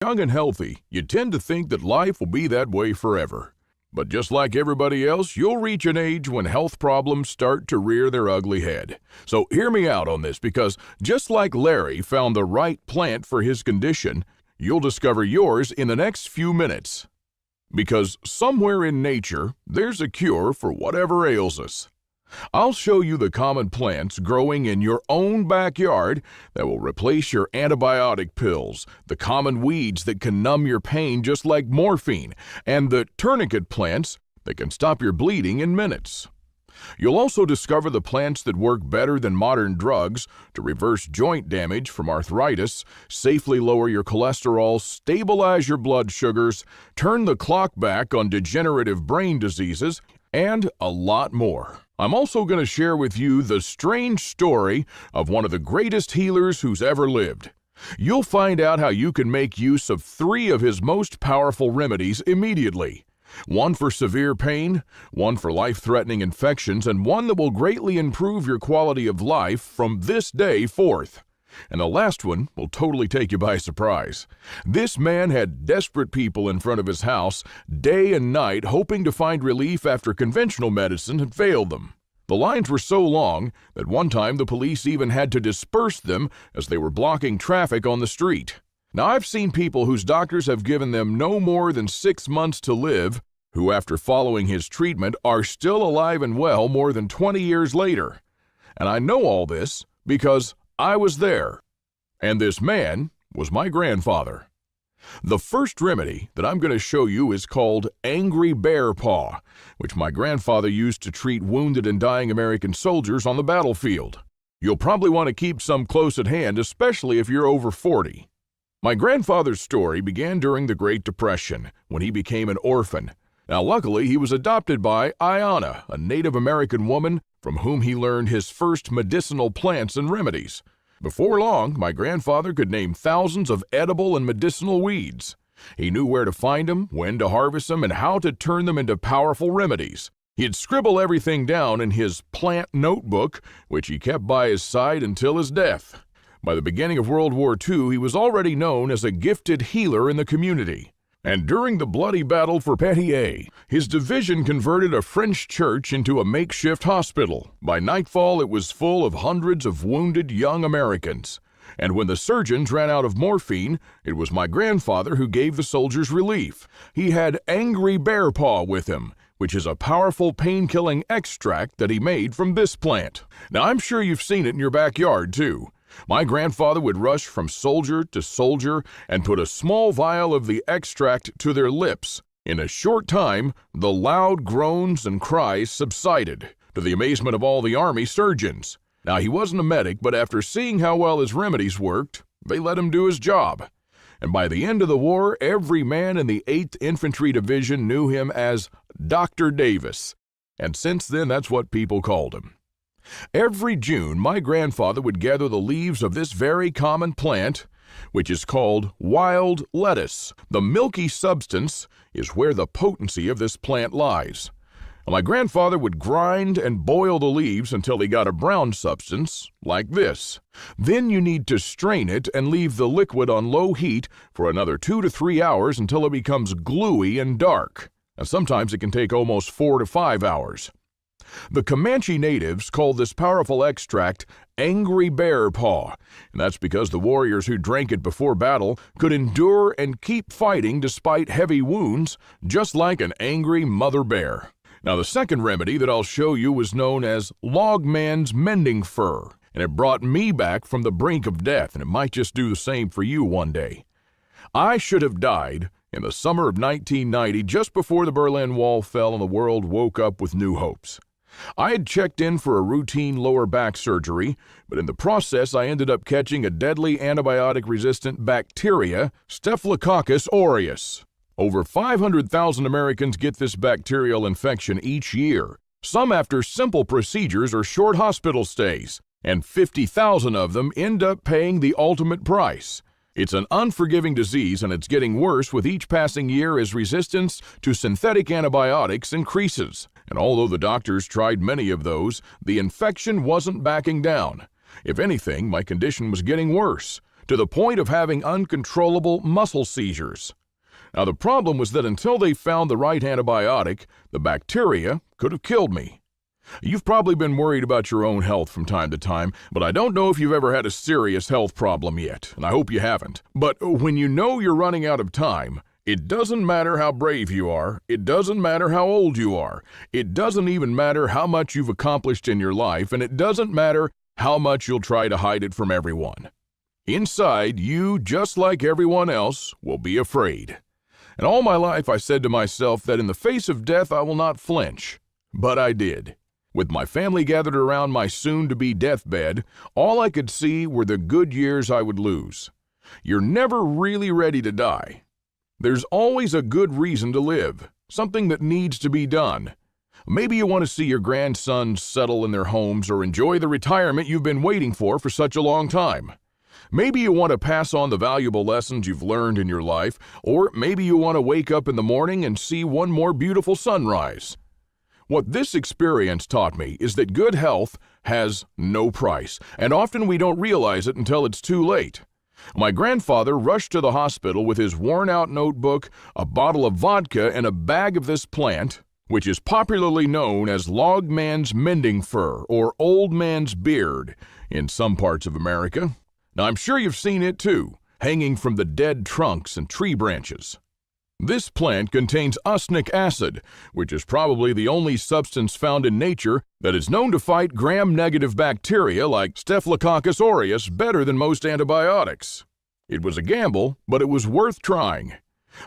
Young and healthy, you tend to think that life will be that way forever. But just like everybody else, you'll reach an age when health problems start to rear their ugly head. So hear me out on this, because just like Larry found the right plant for his condition, you'll discover yours in the next few minutes. Because somewhere in nature, there's a cure for whatever ails us. I'll show you the common plants growing in your own backyard that will replace your antibiotic pills, the common weeds that can numb your pain just like morphine, and the tourniquet plants that can stop your bleeding in minutes. You'll also discover the plants that work better than modern drugs to reverse joint damage from arthritis, safely lower your cholesterol, stabilize your blood sugars, turn the clock back on degenerative brain diseases, and a lot more. I'm also going to share with you the strange story of one of the greatest healers who's ever lived. You'll find out how you can make use of 3 of his most powerful remedies immediately. One for severe pain, one for life-threatening infections, and one that will greatly improve your quality of life from this day forth. And the last one will totally take you by surprise. This man had desperate people in front of his house day and night hoping to find relief after conventional medicine had failed them. The lines were so long that one time the police even had to disperse them as they were blocking traffic on the street. Now, I've seen people whose doctors have given them no more than 6 months to live, who after following his treatment are still alive and well more than 20 years later. And I know all this because I was there, and this man was my grandfather. The first remedy that I'm going to show you is called angry bear paw, which my grandfather used to treat wounded and dying American soldiers on the battlefield. You'll probably want to keep some close at hand, especially if you're over 40. My grandfather's story began during the Great Depression, when he became an orphan. Now, luckily, he was adopted by Ayanna, a Native American woman from whom he learned his first medicinal plants and remedies. Before long, my grandfather could name thousands of edible and medicinal weeds. He knew where to find them, when to harvest them, and how to turn them into powerful remedies. He'd scribble everything down in his plant notebook, which he kept by his side until his death. By the beginning of World War II, he was already known as a gifted healer in the community. And during the bloody battle for Pétion, his division converted a French church into a makeshift hospital. By nightfall, it was full of hundreds of wounded young Americans. And when the surgeons ran out of morphine, it was my grandfather who gave the soldiers relief. He had angry bear paw with him, which is a powerful pain-killing extract that he made from this plant. Now, I'm sure you've seen it in your backyard, too. My grandfather would rush from soldier to soldier and put a small vial of the extract to their lips. In a short time, the loud groans and cries subsided, to the amazement of all the Army surgeons. Now, he wasn't a medic, but after seeing how well his remedies worked, they let him do his job. And by the end of the war, every man in the 8th Infantry Division knew him as Dr. Davis. And since then, that's what people called him. Every June, my grandfather would gather the leaves of this very common plant, which is called wild lettuce. The milky substance is where the potency of this plant lies. My grandfather would grind and boil the leaves until he got a brown substance, like this. Then you need to strain it and leave the liquid on low heat for another 2 to 3 hours until it becomes gluey and dark. And sometimes it can take almost 4 to 5 hours. The Comanche natives called this powerful extract angry bear paw, and that's because the warriors who drank it before battle could endure and keep fighting despite heavy wounds, just like an angry mother bear. Now, the second remedy that I'll show you was known as Logman's Mending Fur, and it brought me back from the brink of death, and it might just do the same for you one day. I should have died in the summer of 1990, just before the Berlin Wall fell and the world woke up with new hopes. I had checked in for a routine lower back surgery, but in the process I ended up catching a deadly antibiotic-resistant bacteria, Staphylococcus aureus. Over 500,000 Americans get this bacterial infection each year, some after simple procedures or short hospital stays, and 50,000 of them end up paying the ultimate price. It's an unforgiving disease, and it's getting worse with each passing year as resistance to synthetic antibiotics increases. And although the doctors tried many of those, the infection wasn't backing down. If anything, my condition was getting worse, to the point of having uncontrollable muscle seizures. Now, the problem was that until they found the right antibiotic, the bacteria could have killed me. You've probably been worried about your own health from time to time, but I don't know if you've ever had a serious health problem yet, and I hope you haven't. But when you know you're running out of time, it doesn't matter how brave you are, it doesn't matter how old you are, it doesn't even matter how much you've accomplished in your life, and it doesn't matter how much you'll try to hide it from everyone. Inside, you, just like everyone else, will be afraid. And all my life I said to myself that in the face of death I will not flinch. But I did. With my family gathered around my soon-to-be deathbed, all I could see were the good years I would lose. You're never really ready to die. There's always a good reason to live, something that needs to be done. Maybe you want to see your grandsons settle in their homes or enjoy the retirement you've been waiting for such a long time. Maybe you want to pass on the valuable lessons you've learned in your life, or maybe you want to wake up in the morning and see one more beautiful sunrise. What this experience taught me is that good health has no price, and often we don't realize it until it's too late. My grandfather rushed to the hospital with his worn-out notebook, a bottle of vodka, and a bag of this plant, which is popularly known as log man's mending fir or old man's beard in some parts of America. Now, I'm sure you've seen it too, hanging from the dead trunks and tree branches. This plant contains usnic acid, which is probably the only substance found in nature that is known to fight gram-negative bacteria like Staphylococcus aureus better than most antibiotics. It was a gamble, but it was worth trying.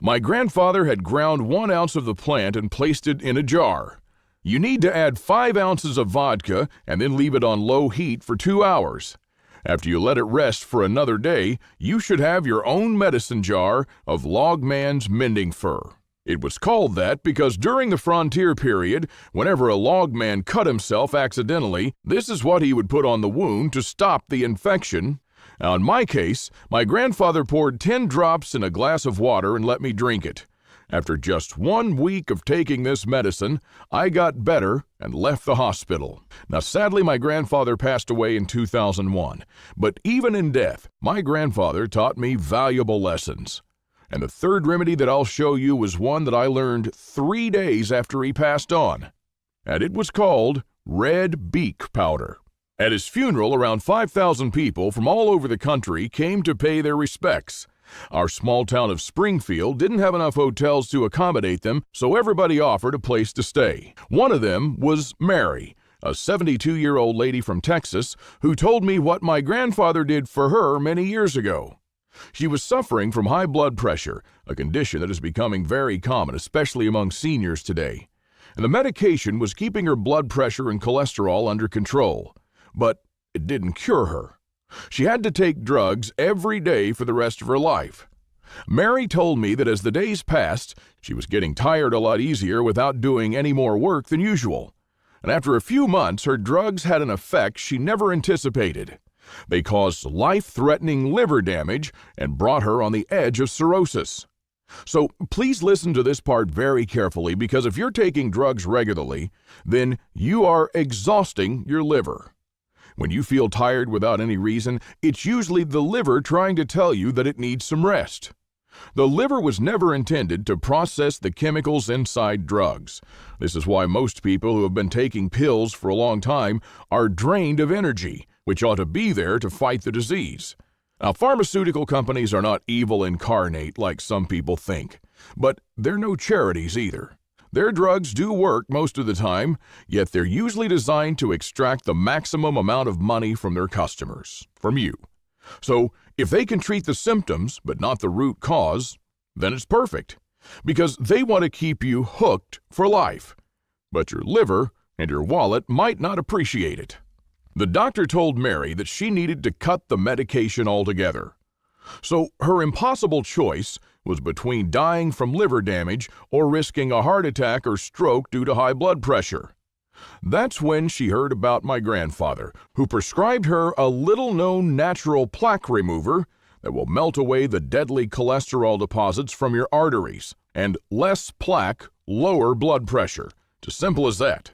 My grandfather had ground 1 ounce of the plant and placed it in a jar. You need to add 5 ounces of vodka and then leave it on low heat for 2 hours. After you let it rest for another day, you should have your own medicine jar of log man's mending fir. It was called that because during the frontier period, whenever a log man cut himself accidentally, this is what he would put on the wound to stop the infection. Now, in my case, my grandfather poured 10 drops in a glass of water and let me drink it. After just 1 week of taking this medicine, I got better and left the hospital. Now, sadly, my grandfather passed away in 2001, but even in death, my grandfather taught me valuable lessons. And the third remedy that I'll show you was one that I learned 3 days after he passed on, and it was called red beak powder. At his funeral, around 5,000 people from all over the country came to pay their respects. Our small town of Springfield didn't have enough hotels to accommodate them, so everybody offered a place to stay. One of them was Mary, a 72-year-old lady from Texas, who told me what my grandfather did for her many years ago. She was suffering from high blood pressure, a condition that is becoming very common, especially among seniors today. And the medication was keeping her blood pressure and cholesterol under control, but it didn't cure her. She had to take drugs every day for the rest of her life. Mary told me that as the days passed, she was getting tired a lot easier without doing any more work than usual. And after a few months, her drugs had an effect she never anticipated. They caused life-threatening liver damage and brought her on the edge of cirrhosis. So please listen to this part very carefully, because if you're taking drugs regularly, then you are exhausting your liver. When you feel tired without any reason, it's usually the liver trying to tell you that it needs some rest. The liver was never intended to process the chemicals inside drugs. This is why most people who have been taking pills for a long time are drained of energy, which ought to be there to fight the disease. Now, pharmaceutical companies are not evil incarnate like some people think, but they're no charities either. Their drugs do work most of the time, yet they're usually designed to extract the maximum amount of money from their customers, from you. So, if they can treat the symptoms but not the root cause, then it's perfect, because they want to keep you hooked for life. But your liver and your wallet might not appreciate it. The doctor told Mary that she needed to cut the medication altogether. So her impossible choice was between dying from liver damage or risking a heart attack or stroke due to high blood pressure. That's when she heard about my grandfather, who prescribed her a little-known natural plaque remover that will melt away the deadly cholesterol deposits from your arteries, and less plaque, lower blood pressure. It's as simple as that.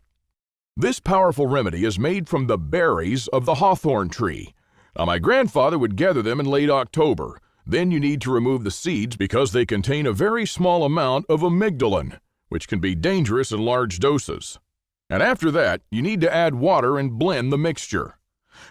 This powerful remedy is made from the berries of the hawthorn tree. Now, my grandfather would gather them in late October. Then you need to remove the seeds because they contain a very small amount of amygdalin, which can be dangerous in large doses. And after that, you need to add water and blend the mixture.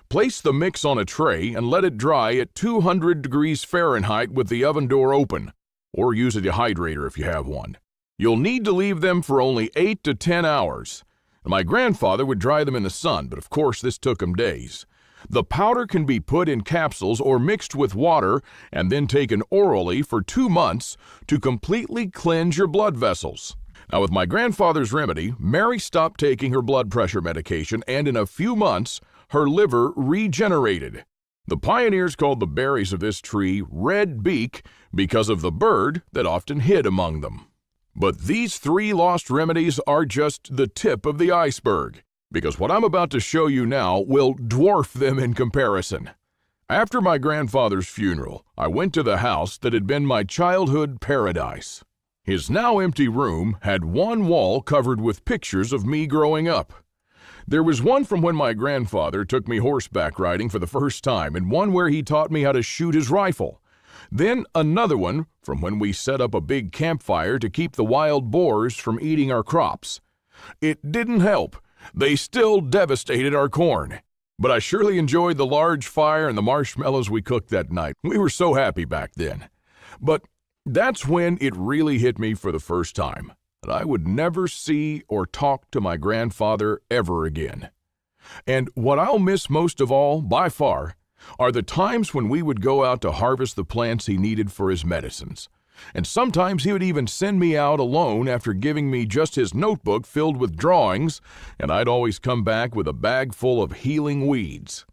Place the mix on a tray and let it dry at 200 degrees Fahrenheit with the oven door open, or use a dehydrator if you have one. You'll need to leave them for only 8 to 10 hours. My grandfather would dry them in the sun, but of course this took him days. The powder can be put in capsules or mixed with water and then taken orally for 2 months to completely cleanse your blood vessels. Now, with my grandfather's remedy, Mary stopped taking her blood pressure medication, and in a few months, her liver regenerated. The pioneers called the berries of this tree red beak because of the bird that often hid among them. But these 3 lost remedies are just the tip of the iceberg, because what I'm about to show you now will dwarf them in comparison. After my grandfather's funeral, I went to the house that had been my childhood paradise. His now empty room had one wall covered with pictures of me growing up. There was one from when my grandfather took me horseback riding for the first time, and one where he taught me how to shoot his rifle. Then another one from when we set up a big campfire to keep the wild boars from eating our crops. It didn't help. They still devastated our corn. But I surely enjoyed the large fire and the marshmallows we cooked that night. We were so happy back then. But that's when it really hit me for the first time, that I would never see or talk to my grandfather ever again. And what I'll miss most of all, by far, are the times when we would go out to harvest the plants he needed for his medicines. And sometimes he would even send me out alone after giving me just his notebook filled with drawings, and I'd always come back with a bag full of healing weeds.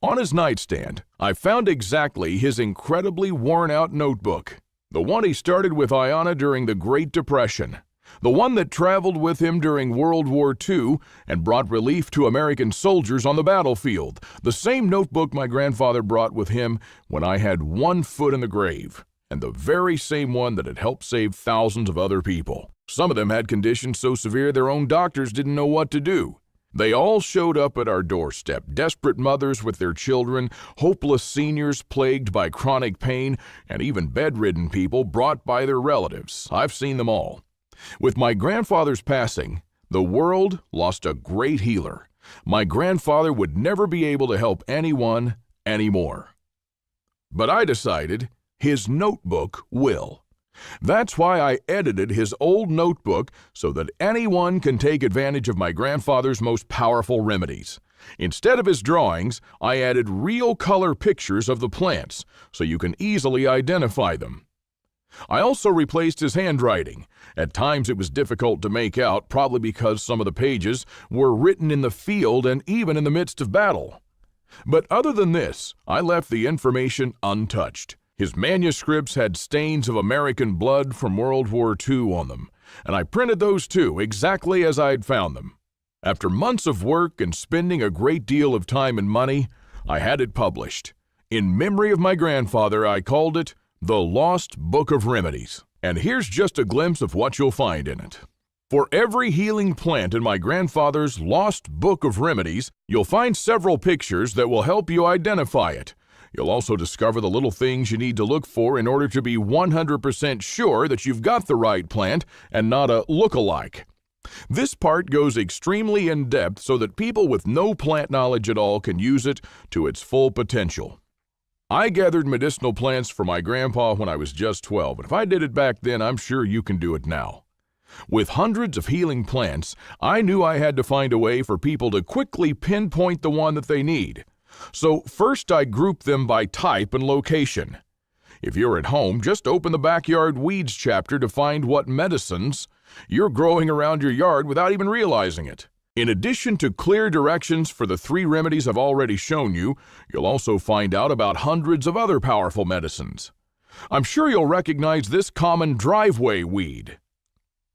On his nightstand, I found exactly his incredibly worn-out notebook, the one he started with Ayanna during the Great Depression, the one that traveled with him during World War II and brought relief to American soldiers on the battlefield, the same notebook my grandfather brought with him when I had one foot in the grave, and the very same one that had helped save thousands of other people. Some of them had conditions so severe their own doctors didn't know what to do. They all showed up at our doorstep, desperate mothers with their children, hopeless seniors plagued by chronic pain, and even bedridden people brought by their relatives. I've seen them all. With my grandfather's passing, the world lost a great healer. My grandfather would never be able to help anyone anymore. But I decided his notebook will. That's why I edited his old notebook so that anyone can take advantage of my grandfather's most powerful remedies. Instead of his drawings, I added real color pictures of the plants so you can easily identify them. I also replaced his handwriting. At times it was difficult to make out, probably because some of the pages were written in the field and even in the midst of battle. But other than this, I left the information untouched. His manuscripts had stains of American blood from World War II on them, and I printed those too, exactly as I'd found them. After months of work and spending a great deal of time and money, I had it published. In memory of my grandfather, I called it The Lost Book of Remedies. And here's just a glimpse of what you'll find in it. For every healing plant in my grandfather's Lost Book of Remedies, you'll find several pictures that will help you identify it. You'll also discover the little things you need to look for in order to be 100% sure that you've got the right plant and not a look-alike. This part goes extremely in-depth so that people with no plant knowledge at all can use it to its full potential. I gathered medicinal plants for my grandpa when I was just 12, and if I did it back then, I'm sure you can do it now. With hundreds of healing plants, I knew I had to find a way for people to quickly pinpoint the one that they need. So first I grouped them by type and location. If you're at home, just open the backyard weeds chapter to find what medicines you're growing around your yard without even realizing it. In addition to clear directions for the 3 remedies I've already shown you, you'll also find out about hundreds of other powerful medicines. I'm sure you'll recognize this common driveway weed.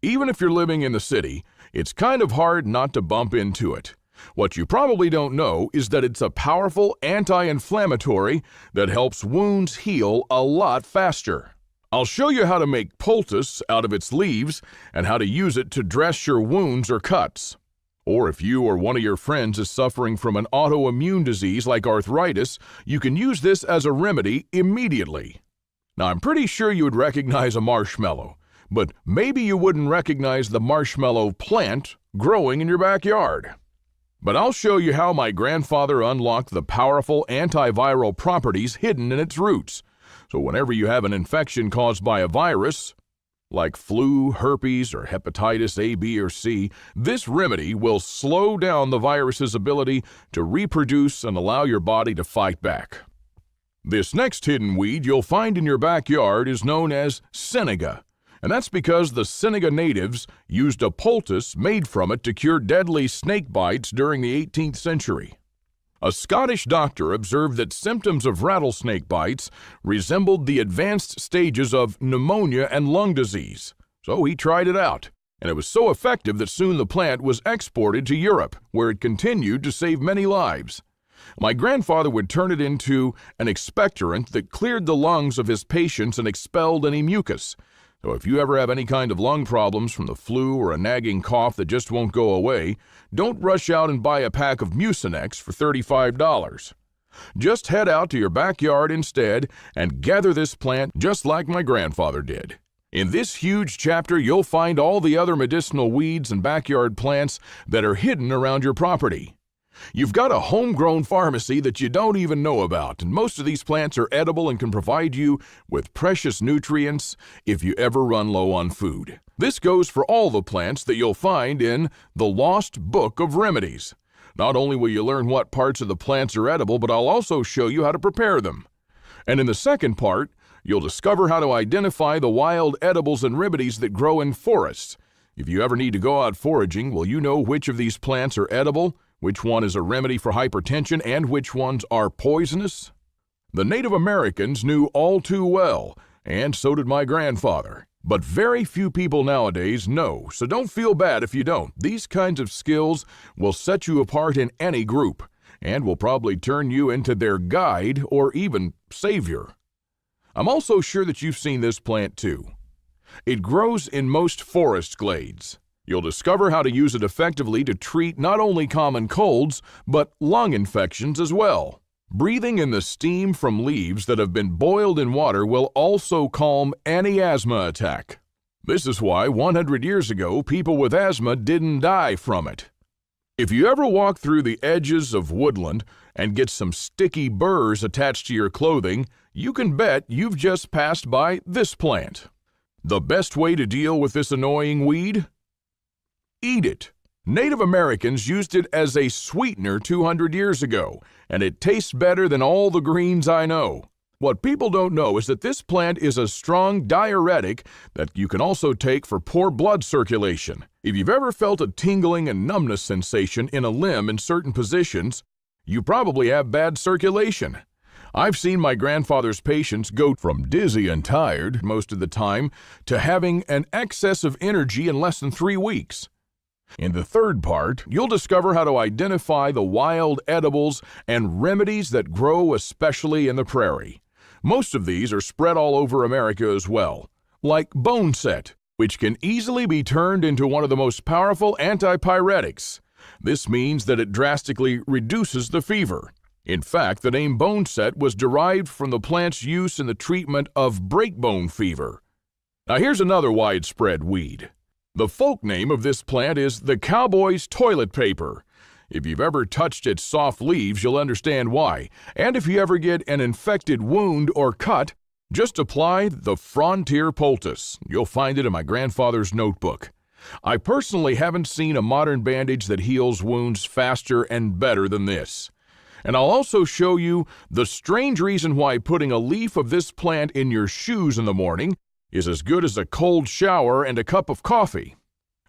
Even if you're living in the city, it's kind of hard not to bump into it. What you probably don't know is that it's a powerful anti-inflammatory that helps wounds heal a lot faster. I'll show you how to make poultice out of its leaves and how to use it to dress your wounds or cuts. Or if you or one of your friends is suffering from an autoimmune disease like arthritis, you can use this as a remedy immediately. Now, I'm pretty sure you would recognize a marshmallow, but maybe you wouldn't recognize the marshmallow plant growing in your backyard. But I'll show you how my grandfather unlocked the powerful antiviral properties hidden in its roots. So whenever you have an infection caused by a virus, like flu, herpes, or hepatitis A, B, or C, this remedy will slow down the virus's ability to reproduce and allow your body to fight back. This next hidden weed you'll find in your backyard is known as Seneca, and that's because the Seneca natives used a poultice made from it to cure deadly snake bites during the 18th century. A Scottish doctor observed that symptoms of rattlesnake bites resembled the advanced stages of pneumonia and lung disease, so he tried it out, and it was so effective that soon the plant was exported to Europe, where it continued to save many lives. My grandfather would turn it into an expectorant that cleared the lungs of his patients and expelled any mucus. So if you ever have any kind of lung problems from the flu or a nagging cough that just won't go away, don't rush out and buy a pack of Mucinex for $35. Just head out to your backyard instead and gather this plant just like my grandfather did. In this huge chapter, you'll find all the other medicinal weeds and backyard plants that are hidden around your property. You've got a homegrown pharmacy that you don't even know about, and most of these plants are edible and can provide you with precious nutrients if you ever run low on food. This goes for all the plants that you'll find in the Lost Book of Remedies. Not only will you learn what parts of the plants are edible, but I'll also show you how to prepare them. And in the second part, you'll discover how to identify the wild edibles and remedies that grow in forests. If you ever need to go out foraging, will you know which of these plants are edible, which one is a remedy for hypertension, and which ones are poisonous? The Native Americans knew all too well, and so did my grandfather. But very few people nowadays know, so don't feel bad if you don't. These kinds of skills will set you apart in any group, and will probably turn you into their guide or even savior. I'm also sure that you've seen this plant too. It grows in most forest glades. You'll discover how to use it effectively to treat not only common colds, but lung infections as well. Breathing in the steam from leaves that have been boiled in water will also calm any asthma attack. This is why 100 years ago, people with asthma didn't die from it. If you ever walk through the edges of woodland and get some sticky burrs attached to your clothing, you can bet you've just passed by this plant. The best way to deal with this annoying weed? Eat it. Native Americans used it as a sweetener 200 years ago, and it tastes better than all the greens I know. What people don't know is that this plant is a strong diuretic that you can also take for poor blood circulation. If you've ever felt a tingling and numbness sensation in a limb in certain positions, you probably have bad circulation. I've seen my grandfather's patients go from dizzy and tired most of the time to having an excess of energy in less than 3 weeks. In the third part, you'll discover how to identify the wild edibles and remedies that grow especially in the prairie. Most of these are spread all over America as well, like boneset, which can easily be turned into one of the most powerful antipyretics. This means that it drastically reduces the fever. In fact, the name boneset was derived from the plant's use in the treatment of breakbone fever. Now here's another widespread weed. The folk name of this plant is the cowboy's toilet paper. If you've ever touched its soft leaves, you'll understand why. And if you ever get an infected wound or cut, just apply the Frontier poultice. You'll find it in my grandfather's notebook. I personally haven't seen a modern bandage that heals wounds faster and better than this. And I'll also show you the strange reason why putting a leaf of this plant in your shoes in the morning is as good as a cold shower and a cup of coffee.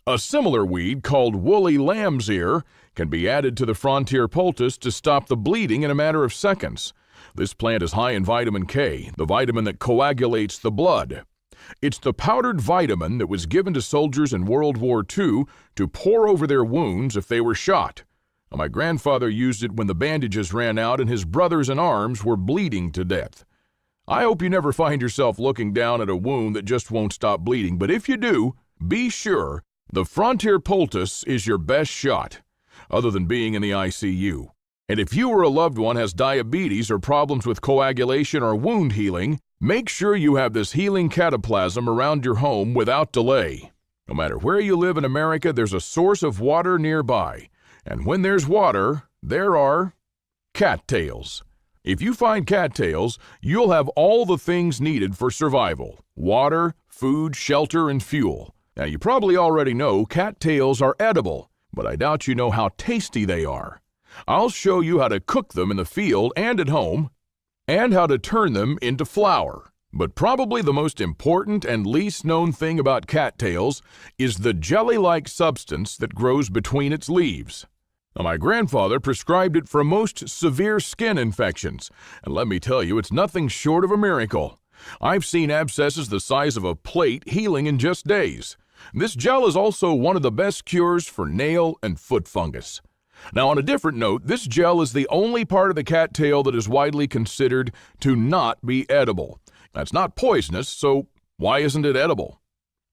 A similar weed called woolly lamb's ear can be added to the Frontier poultice to stop the bleeding in a matter of seconds. This plant is high in vitamin K, the vitamin that coagulates the blood. It's the powdered vitamin that was given to soldiers in World War II to pour over their wounds if they were shot. My grandfather used it when the bandages ran out and his brothers in arms were bleeding to death. I hope you never find yourself looking down at a wound that just won't stop bleeding, but if you do, be sure the Frontier poultice is your best shot. other than being in the ICU. And if you or a loved one has diabetes or problems with coagulation or wound healing, make sure you have this healing cataplasm around your home without delay. No matter where you live in America, there's a source of water nearby. And when there's water, there are cattails. If you find cattails, you'll have all the things needed for survival: water, food, shelter, and fuel. Now, you probably already know cattails are edible, but I doubt you know how tasty they are. I'll show you how to cook them in the field and at home, and how to turn them into flour. But probably the most important and least known thing about cattails is the jelly-like substance that grows between its leaves. Now, my grandfather prescribed it for most severe skin infections, and let me tell you, it's nothing short of a miracle. I've seen abscesses the size of a plate healing in just days. This gel is also one of the best cures for nail and foot fungus. Now, on a different note, this gel is the only part of the cattail that is widely considered to not be edible. That's not poisonous, so why isn't it edible?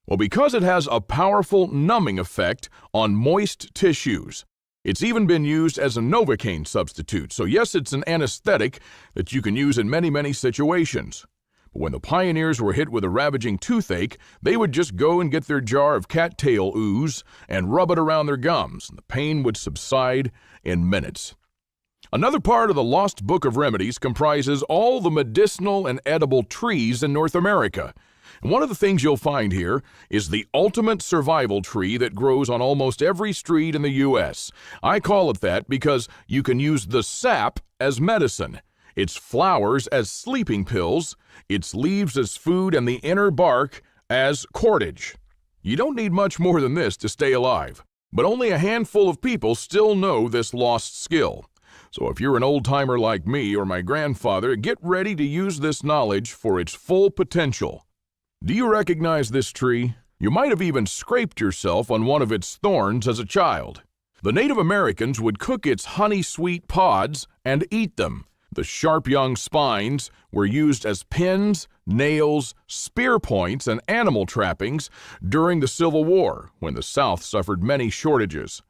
Well, because it has a powerful numbing effect on moist tissues. It's even been used as a Novocaine substitute, so yes, it's an anesthetic that you can use in many situations. But when the pioneers were hit with a ravaging toothache, they would just go and get their jar of cattail ooze and rub it around their gums, and the pain would subside in minutes. Another part of the Lost Book of Remedies comprises all the medicinal and edible trees in North America. And one of the things you'll find here is the ultimate survival tree that grows on almost every street in the U.S. I call it that because you can use the sap as medicine, its flowers as sleeping pills, its leaves as food, and the inner bark as cordage. You don't need much more than this to stay alive, but only a handful of people still know this lost skill. So if you're an old-timer like me or my grandfather, get ready to use this knowledge for its full potential. Do you recognize this tree? You might have even scraped yourself on one of its thorns as a child. The Native Americans would cook its honey-sweet pods and eat them. The sharp young spines were used as pins, nails, spear points, and animal trappings during the Civil War, when the South suffered many shortages.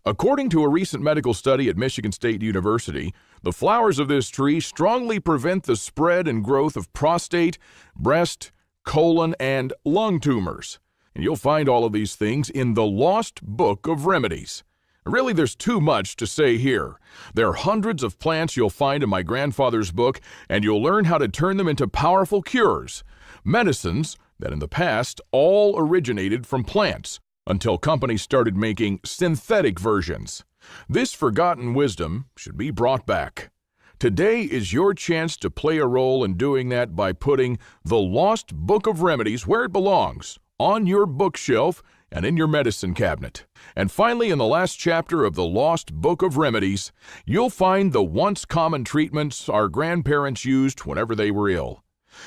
According to a recent medical study at Michigan State University, the flowers of this tree strongly prevent the spread and growth of prostate, breast, colon, and lung tumors. And you'll find all of these things in the Lost Book of Remedies. Really, there's too much to say here. There are hundreds of plants you'll find in my grandfather's book, and you'll learn how to turn them into powerful cures, medicines that in the past all originated from plants, until companies started making synthetic versions. This forgotten wisdom should be brought back. Today is your chance to play a role in doing that by putting the Lost Book of Remedies where it belongs, on your bookshelf and in your medicine cabinet. And finally, in the last chapter of the Lost Book of Remedies, you'll find the once common treatments our grandparents used whenever they were ill.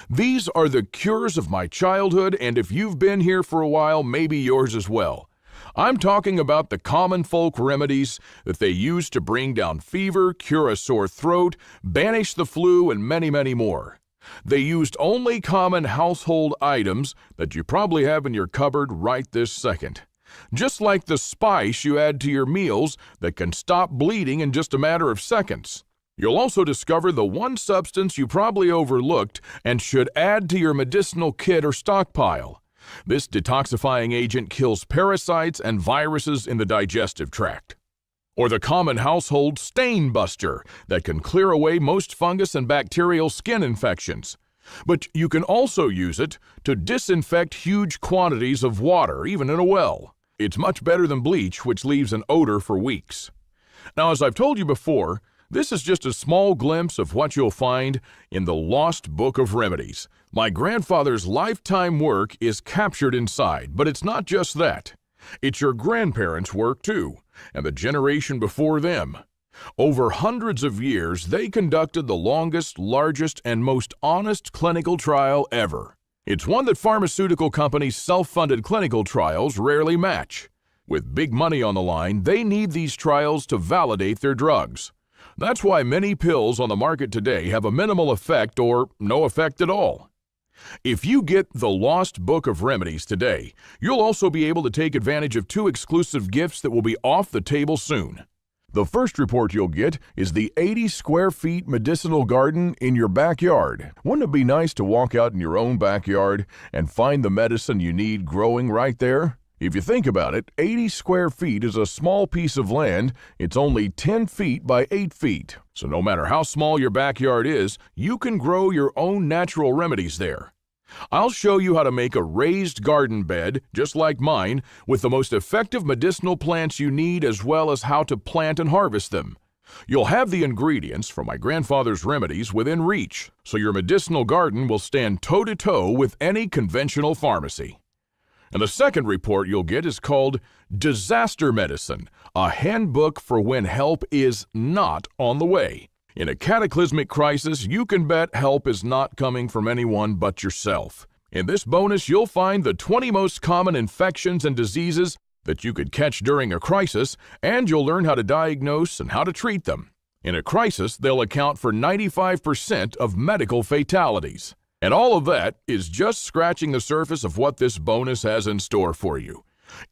These are the cures of my childhood, and if you've been here for a while, maybe yours as well. I'm talking about the common folk remedies that they used to bring down fever, cure a sore throat, banish the flu, and many more. They used only common household items that you probably have in your cupboard right this second. Just like the spice you add to your meals that can stop bleeding in just a matter of seconds. You'll also discover the one substance you probably overlooked and should add to your medicinal kit or stockpile. This detoxifying agent kills parasites and viruses in the digestive tract. Or the common household stain buster that can clear away most fungus and bacterial skin infections. But you can also use it to disinfect huge quantities of water, even in a well. It's much better than bleach, which leaves an odor for weeks. Now, as I've told you before, this is just a small glimpse of what you'll find in the Lost Book of Remedies. My grandfather's lifetime work is captured inside, but it's not just that. It's your grandparents' work too, and the generation before them. Over hundreds of years, they conducted the longest, largest, and most honest clinical trial ever. It's one that pharmaceutical companies' self-funded clinical trials rarely match. With big money on the line, they need these trials to validate their drugs. That's why many pills on the market today have a minimal effect or no effect at all. If you get the Lost Book of Remedies today, you'll also be able to take advantage of 2 exclusive gifts that will be off the table soon. The first report you'll get is the 80 square feet medicinal garden in your backyard. Wouldn't it be nice to walk out in your own backyard and find the medicine you need growing right there? If you think about it, 80 square feet is a small piece of land. It's only 10 feet by 8 feet. So no matter how small your backyard is, you can grow your own natural remedies there. I'll show you how to make a raised garden bed, just like mine, with the most effective medicinal plants you need, as well as how to plant and harvest them. You'll have the ingredients from my grandfather's remedies within reach, so your medicinal garden will stand toe-to-toe with any conventional pharmacy. And the second report you'll get is called Disaster Medicine, a handbook for when help is not on the way. In a cataclysmic crisis, you can bet help is not coming from anyone but yourself. In this bonus, you'll find the 20 most common infections and diseases that you could catch during a crisis, and you'll learn how to diagnose and how to treat them. In a crisis, they'll account for 95% of medical fatalities. And all of that is just scratching the surface of what this bonus has in store for you.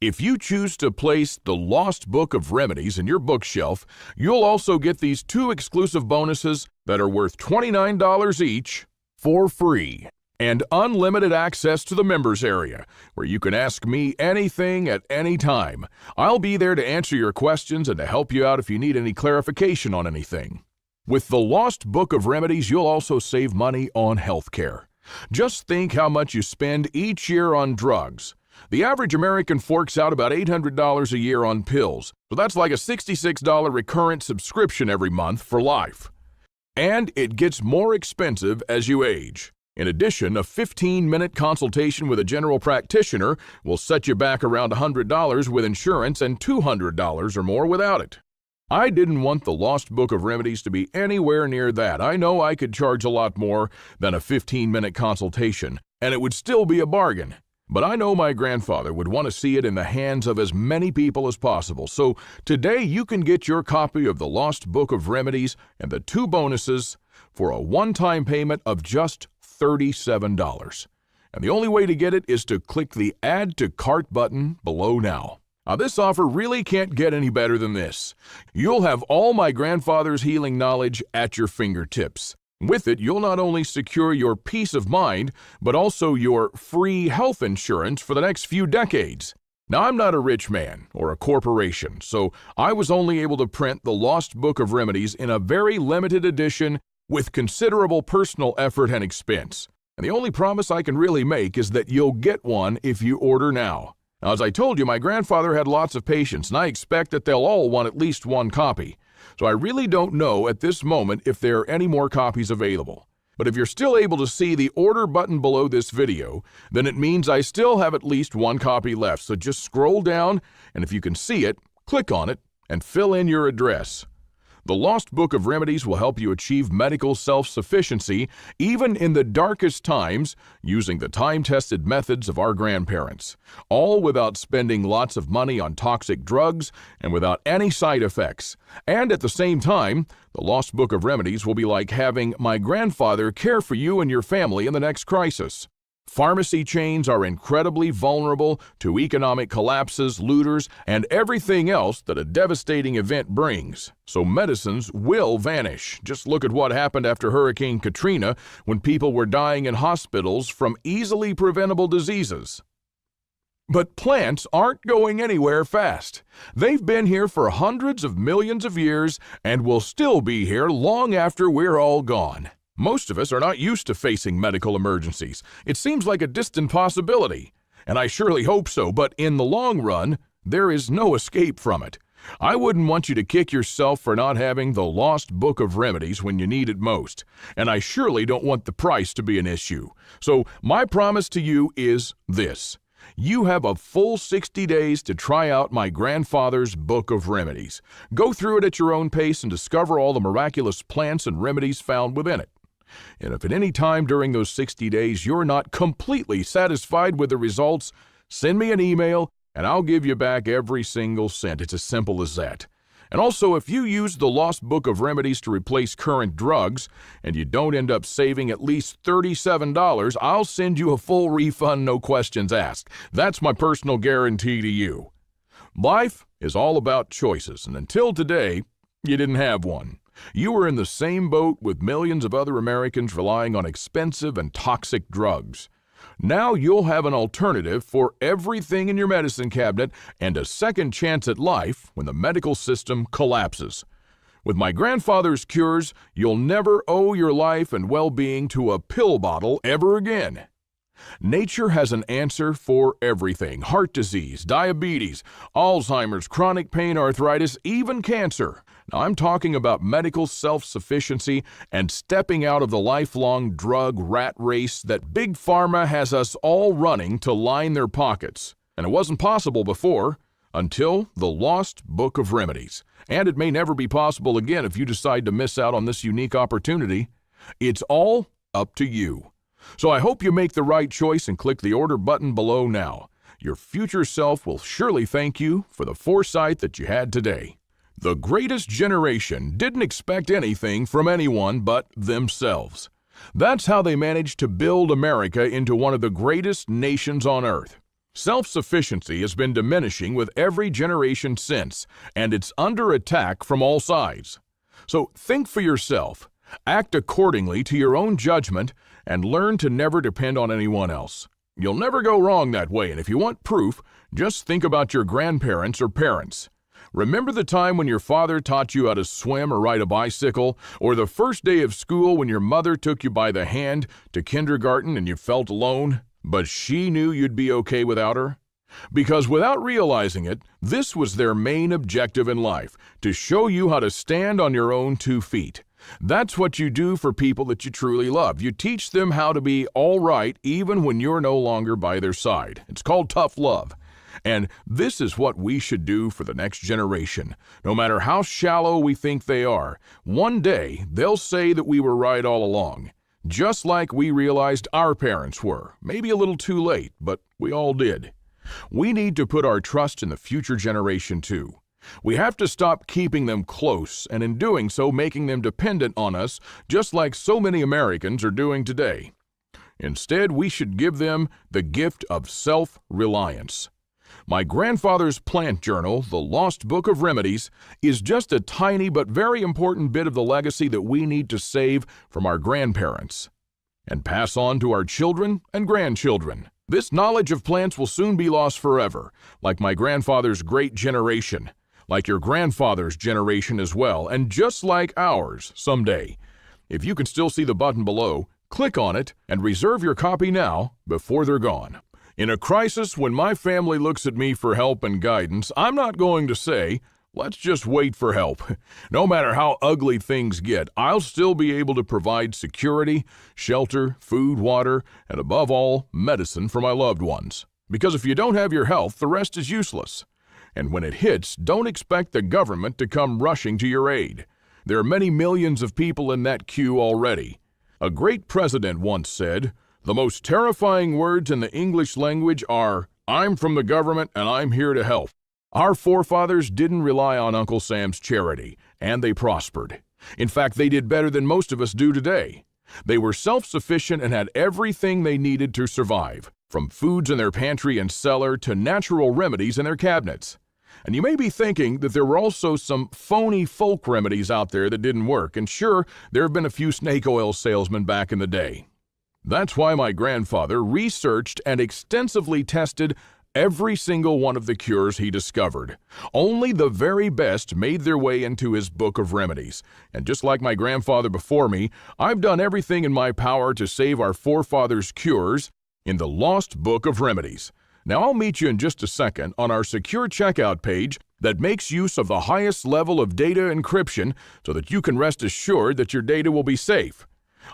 If you choose to place the Lost Book of Remedies in your bookshelf, you'll also get these 2 exclusive bonuses that are worth $29 each for free, and unlimited access to the members area, where you can ask me anything at any time. I'll be there to answer your questions and to help you out if you need any clarification on anything. With the Lost Book of Remedies, you'll also save money on health care. Just think how much you spend each year on drugs. The average American forks out about $800 a year on pills, so that's like a $66 recurrent subscription every month for life. And it gets more expensive as you age. In addition, a 15-minute consultation with a general practitioner will set you back around $100 with insurance and $200 or more without it. I didn't want the Lost Book of Remedies to be anywhere near that. I know I could charge a lot more than a 15-minute consultation, and it would still be a bargain. But I know my grandfather would want to see it in the hands of as many people as possible. So today you can get your copy of the Lost Book of Remedies and the 2 bonuses for a one-time payment of just $37. And the only way to get it is to click the Add to Cart button below now. Now, this offer really can't get any better than this. You'll have all my grandfather's healing knowledge at your fingertips. With it, you'll not only secure your peace of mind, but also your free health insurance for the next few decades. Now, I'm not a rich man or a corporation, so I was only able to print the Lost Book of Remedies in a very limited edition with considerable personal effort and expense. And the only promise I can really make is that you'll get one if you order now. Now, as I told you, my grandfather had lots of patients, and I expect that they'll all want at least one copy. So I really don't know at this moment if there are any more copies available. But if you're still able to see the order button below this video, then it means I still have at least one copy left. So just scroll down, and if you can see it, click on it and fill in your address. The Lost Book of Remedies will help you achieve medical self-sufficiency even in the darkest times using the time-tested methods of our grandparents, all without spending lots of money on toxic drugs and without any side effects. And at the same time, the Lost Book of Remedies will be like having my grandfather care for you and your family in the next crisis. Pharmacy chains are incredibly vulnerable to economic collapses, looters, and everything else that a devastating event brings. So medicines will vanish. Just look at what happened after Hurricane Katrina when people were dying in hospitals from easily preventable diseases. But plants aren't going anywhere fast. They've been here for hundreds of millions of years and will still be here long after we're all gone. Most of us are not used to facing medical emergencies. It seems like a distant possibility, and I surely hope so, but in the long run, there is no escape from it. I wouldn't want you to kick yourself for not having the Lost Book of Remedies when you need it most, and I surely don't want the price to be an issue. So my promise to you is this. You have a full 60 days to try out my grandfather's Book of Remedies. Go through it at your own pace and discover all the miraculous plants and remedies found within it. And if at any time during those 60 days you're not completely satisfied with the results, send me an email and I'll give you back every single cent. It's as simple as that. And also, if you use the Lost Book of Remedies to replace current drugs and you don't end up saving at least $37, I'll send you a full refund, no questions asked. That's my personal guarantee to you. Life is all about choices, and until today, you didn't have one. You were in the same boat with millions of other Americans relying on expensive and toxic drugs. Now you'll have an alternative for everything in your medicine cabinet and a second chance at life when the medical system collapses. With my grandfather's cures, you'll never owe your life and well-being to a pill bottle ever again. Nature has an answer for everything: heart disease, diabetes, Alzheimer's, chronic pain, arthritis, even cancer. Now, I'm talking about medical self-sufficiency and stepping out of the lifelong drug rat race that Big Pharma has us all running to line their pockets. And it wasn't possible before, until the Lost Book of Remedies. And it may never be possible again if you decide to miss out on this unique opportunity. It's all up to you. So I hope you make the right choice and click the order button below now. Your future self will surely thank you for the foresight that you had today. The greatest generation didn't expect anything from anyone but themselves. That's how they managed to build America into one of the greatest nations on earth. Self-sufficiency has been diminishing with every generation since, and it's under attack from all sides. So think for yourself, act accordingly to your own judgment, and learn to never depend on anyone else. You'll never go wrong that way, and if you want proof, just think about your grandparents or parents. Remember the time when your father taught you how to swim or ride a bicycle, or the first day of school when your mother took you by the hand to kindergarten and you felt alone, but she knew you'd be okay without her? Because without realizing it, this was their main objective in life, to show you how to stand on your own 2 feet. That's what you do for people that you truly love. You teach them how to be all right even when you're no longer by their side. It's called tough love. And this is what we should do for the next generation. No matter how shallow we think they are, one day they'll say that we were right all along. Just like we realized our parents were. Maybe a little too late, but we all did. We need to put our trust in the future generation too. We have to stop keeping them close, and in doing so, making them dependent on us, just like so many Americans are doing today. Instead, we should give them the gift of self-reliance. My grandfather's plant journal, The Lost Book of Remedies, is just a tiny but very important bit of the legacy that we need to save from our grandparents and pass on to our children and grandchildren. This knowledge of plants will soon be lost forever, like my grandfather's great generation, like your grandfather's generation as well, and just like ours someday. If you can still see the button below, click on it and reserve your copy now before they're gone. In a crisis, when my family looks at me for help and guidance, I'm not going to say, let's just wait for help. No matter how ugly things get, I'll still be able to provide security, shelter, food, water, and above all, medicine for my loved ones. Because if you don't have your health, the rest is useless. And when it hits, don't expect the government to come rushing to your aid. There are many millions of people in that queue already. A great president once said, "The most terrifying words in the English language are, 'I'm from the government and I'm here to help.'" Our forefathers didn't rely on Uncle Sam's charity, and they prospered. In fact, they did better than most of us do today. They were self-sufficient and had everything they needed to survive, from foods in their pantry and cellar to natural remedies in their cabinets. And you may be thinking that there were also some phony folk remedies out there that didn't work, and sure, there have been a few snake oil salesmen back in the day. That's why my grandfather researched and extensively tested every single one of the cures he discovered. Only the very best made their way into his book of remedies. And just like my grandfather before me, I've done everything in my power to save our forefathers' cures in the Lost Book of Remedies. Now I'll meet you in just a second on our secure checkout page that makes use of the highest level of data encryption so that you can rest assured that your data will be safe.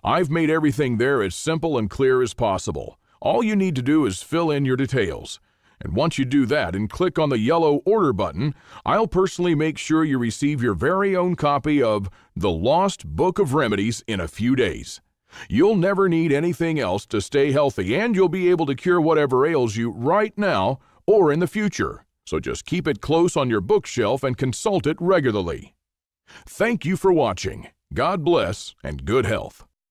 I've made everything there as simple and clear as possible. All you need to do is fill in your details. And once you do that and click on the yellow order button, I'll personally make sure you receive your very own copy of The Lost Book of Remedies in a few days. You'll never need anything else to stay healthy, and you'll be able to cure whatever ails you right now or in the future. So just keep it close on your bookshelf and consult it regularly. Thank you for watching. God bless and good health.